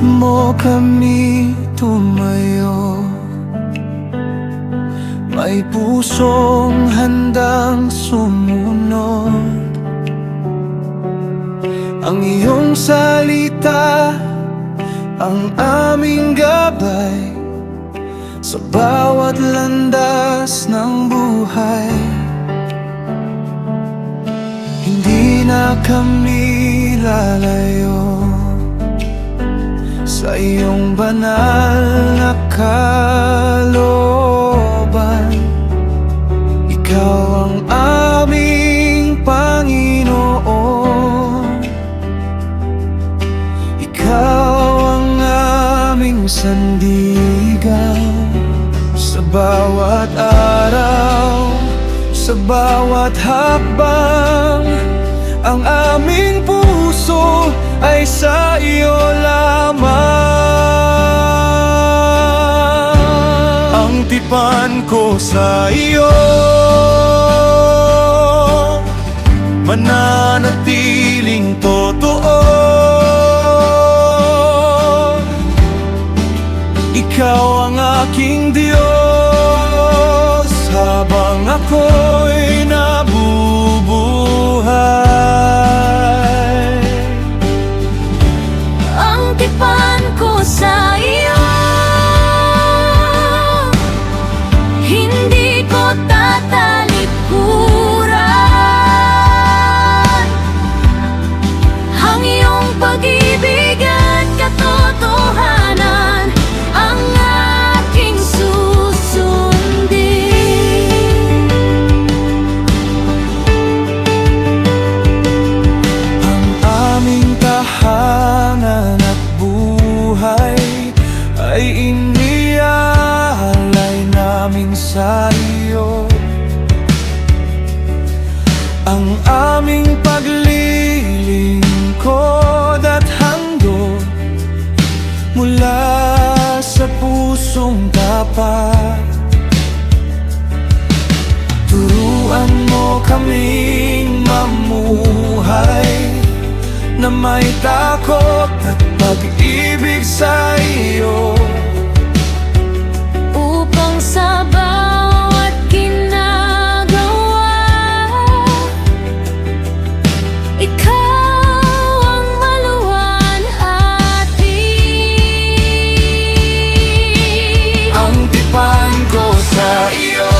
mo kami tumayo, may pusong handang sumunod. Ang iyong salita ang aming gabay sa bawat landas ng buhay. Hindi na kami lalayo sa iyong banal na kalooban. Ikaw ang aming Panginoon, ikaw ang aming sandigan. Sa bawat araw, sa bawat hakbang, ang aming puso ay sa iyo lamang. Ang tipan ko sa iyo mananatiling totoo. Ikaw ang aking Diyos habang ako'y nabubuhay. Ang tipan ko sa iyo, hindi ko tatalikuran. Ang iyong pag-ibig at katotohanan ang aking susundin. Ang aming tahanan at buhay ay iniaalay namin sa iyo. Ang aming paglilingkod at handog mula sa pusong tapat. Turuan mo kaming mamuhay na may takot at pag-ibig sa iyo, Upang sa bawat ginagawa, ikaw ang maluwalhati. ang tipan ko sa iyo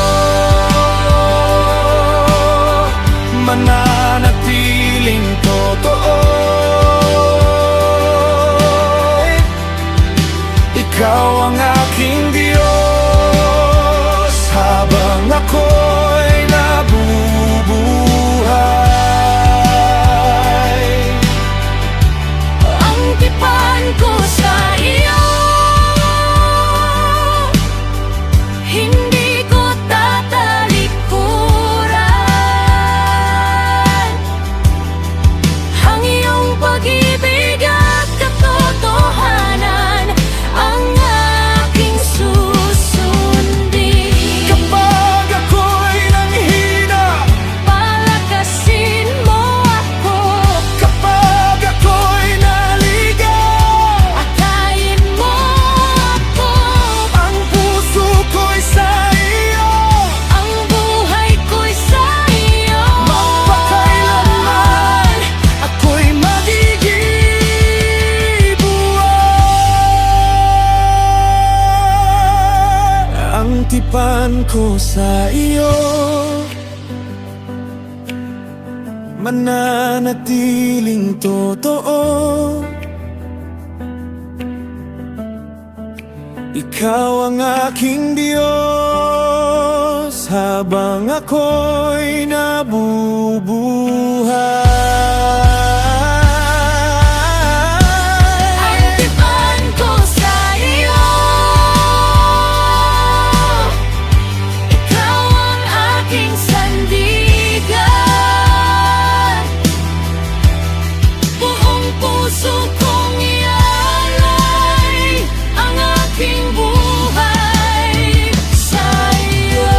mananatiling totoo. Ikaw ang aking Diyos habang ako'y nabubuhay. Ang tipan ko sa iyo, hindi ko tatalikuran. Ang iyong pag-ibig at katotohanan ang aking susundin. Kapag ako'y nanghina, Palakasin mo ako, kapag ako'y naligaw, akayin mo ako. ang puso ko'y sa iyo, Ang buhay ko'y sa iyo. magpakailanman ako'y magiging buhay. Ang tipan ko sa iyo mananatiling totoo. Ikaw ang aking Diyos habang ako'y nabubuhay. Ang tipan ko sa iyo, ikaw ang aking sandigan. Buong puso kong ialay ang aking buhay sa iyo.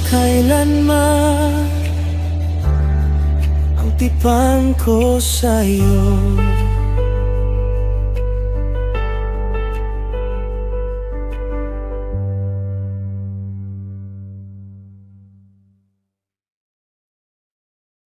kailanman ang tipan ko sa'yo.